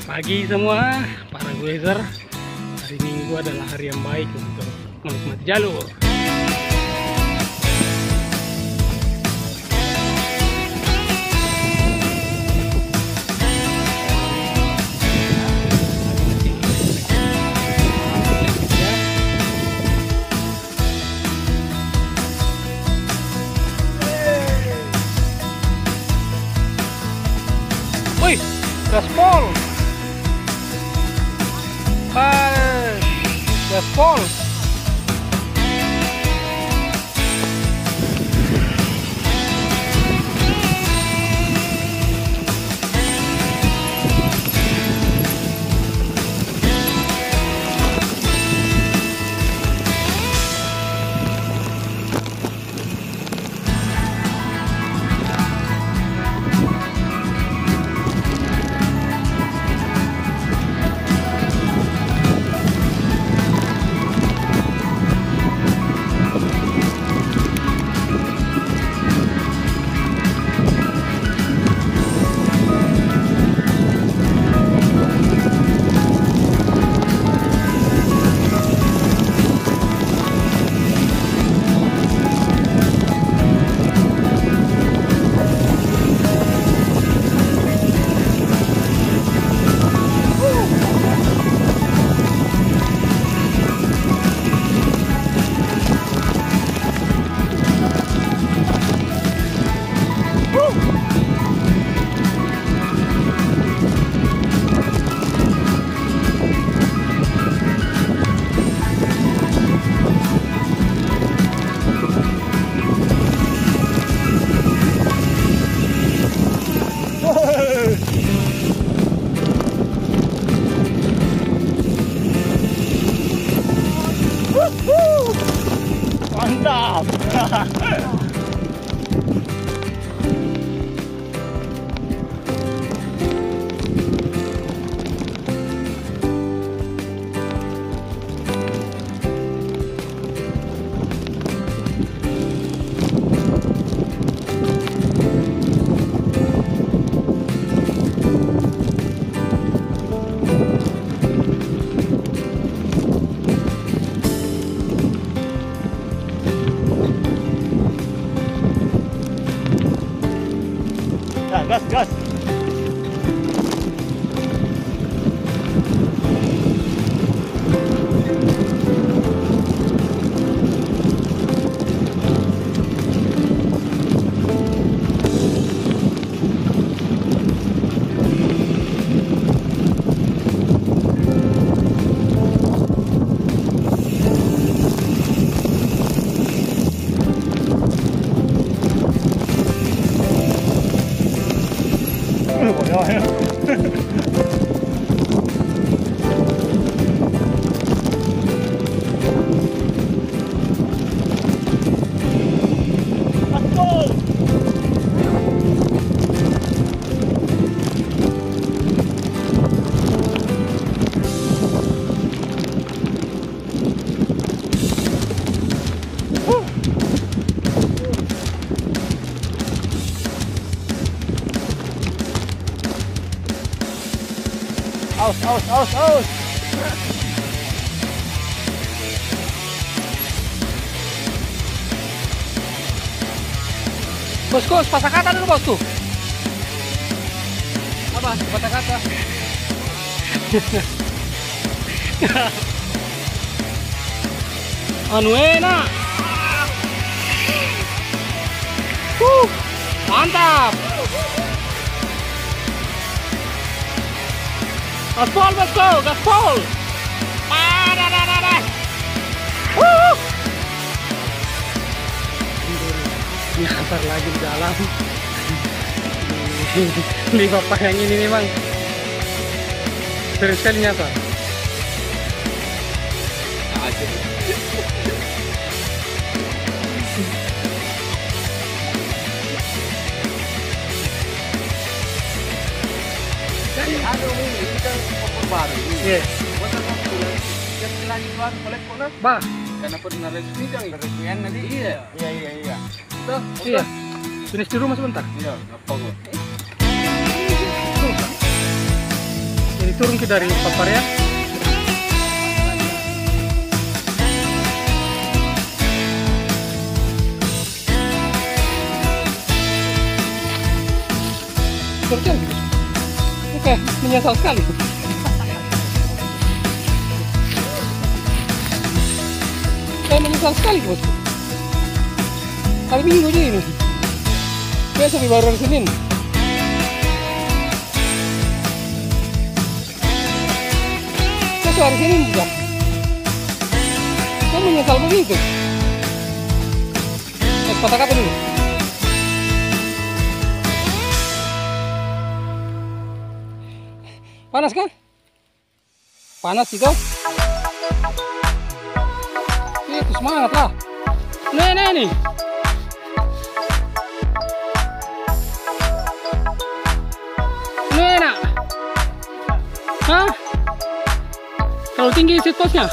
Pagi semua para guezer. Hari Minggu adalah hari yang baik untuk menikmati jalur. Wih, gaspol. Gaspol. Mantap. Gas, gas. Aus, aus, aus, aus. Bosku, sepatah kata dulu bosku. Apa? Sepatah kata. Anu enak. Mantap. Gaspol bosku, gaspol. Ini kasar lagi di dalam. Di papak yang ini memang sering sekali nyata. Ano ini kita baru. Iya. Masa bulan yang lagi keluar kolek kona? Bah. Karena pernah resmi kan resmian nanti. Iya. Iya. Tuh. Iya. Finish di rumah sebentar. Iya, apa gua? Jadi turun ke dari papar ya. Oke, menyesal sekali. Saya menyesal sekali, bosku. Hari Minggu aja ini. Biasa di baru hari Senin. Biasa hari Senin juga. Saya menyesal begitu. Patah kata dulu. Panas kan? Panas itu. Itu semangat lah. Nah nih. Enak. Hah? Terlalu tinggi seat postnya.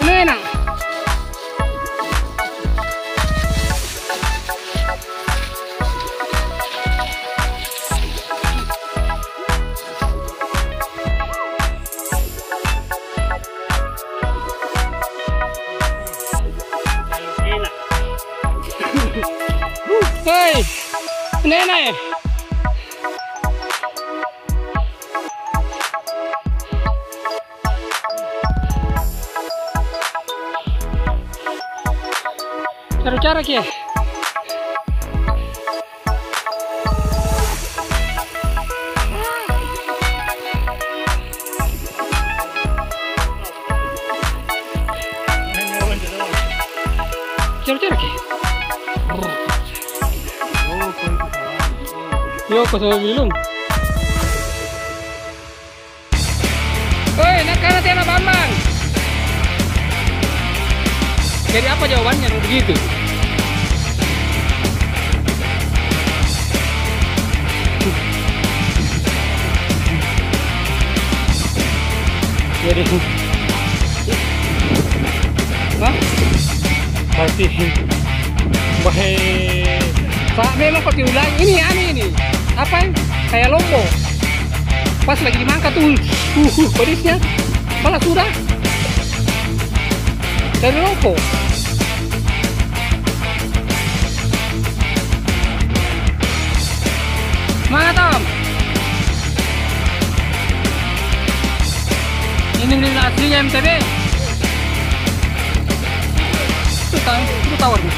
Enak. Hei, nenek. Cara-cara kia. Cara-cara kia. Yo, kau sama belum? Woi, nak karena tiada Bambang. Jadi apa jawabannya begitu? Jadi, hah? Pasti, Pak, memang kok diulang ini aneh ini. Apa yang kayak lombok? Pas lagi dimangkat tuh, pedisnya malah sudah dari lombok. Semangat Om. Ini beli aslinya MTB. Itu tawar nih.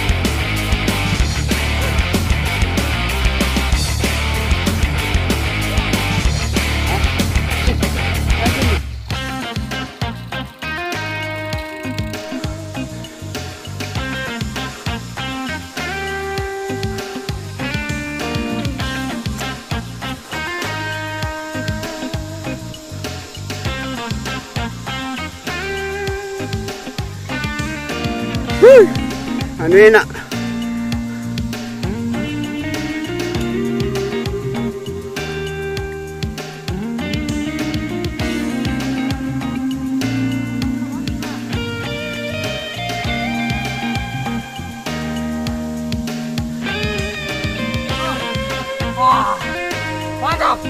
Anu enak. Wah, mantap.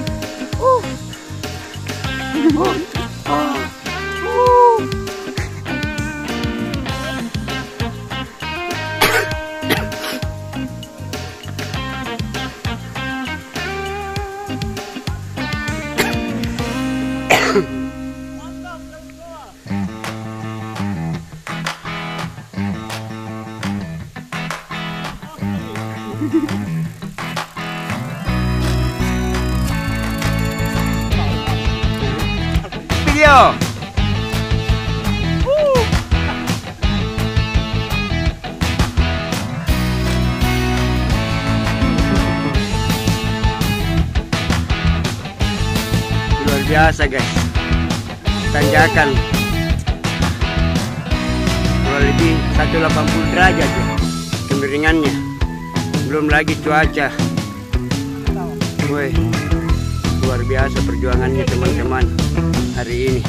Video. Luar biasa guys, tanjakan kurang lebih 180 derajat ya kemiringannya, belum lagi cuaca. Woi, luar biasa perjuangannya teman-teman hari ini.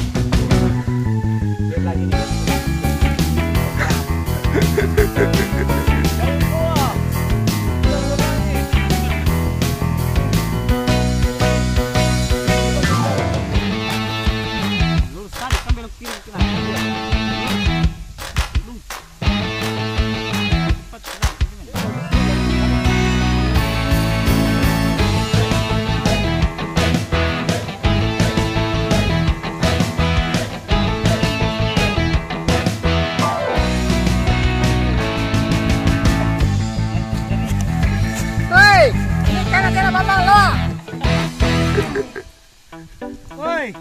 weh.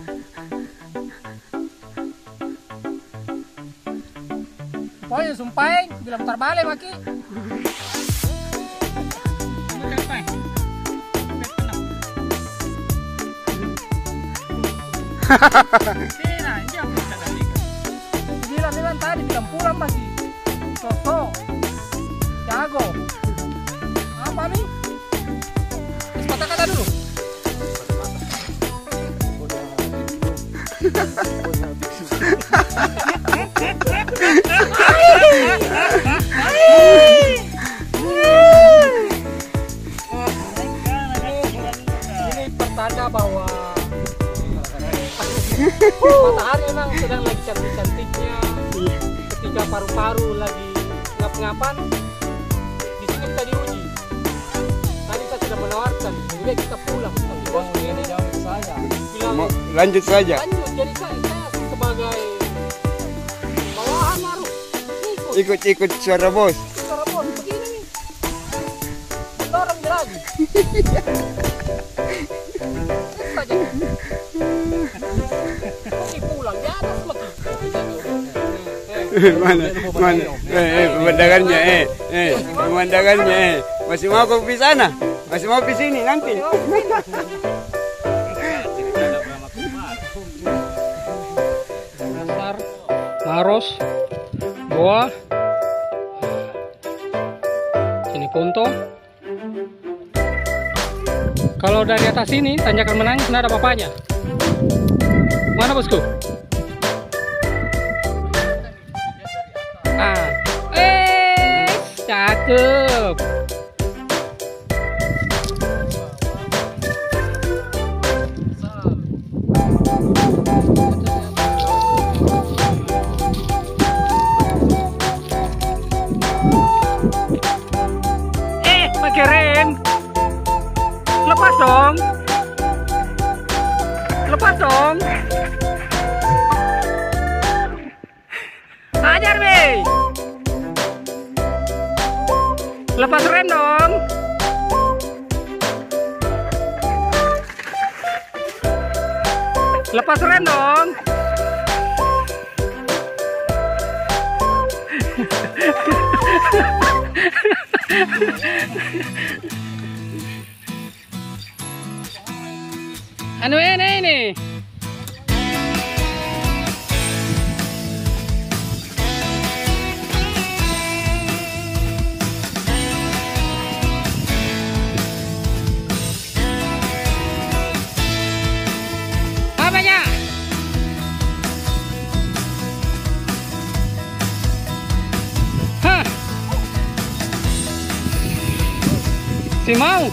Pokoknya sumpahin, bilang putar balik maki. Bilang tadi bilang pulang lagi. Sosok, jago. Apa nih? Sepatah kata dulu. Ini pertanda bahwa matahari memang sedang lagi cantik-cantiknya. Ketika paru-paru lagi ngap-ngapan, di sini kita diuji. Tadi saya sudah menawarkan, lebih baik kita pulang. Tapi bos ini saya bilang Lanjut saja. lanjut. Jadi saya sebagai bawahan harus Ikut suara bos. suara bos begini nih. Mendorong dia lagi. Saja. Mesti pulang di atas lagi. Mana? Pemandangannya, pemandangannya, Masih mau kopi sana? Masih mau di sini nanti? Dasar, Maros, Goa, sini Punto. Kalau dari atas ini tanjakan menangis nggak ada apa-apanya. Mana bosku? Ah, cakep. Pakai rem. Lepas dong. Lepas dong. Ajar, Be. Lepas rem dong. Lepas rem dong. Anu ini. Apanya? Hah? Si mau?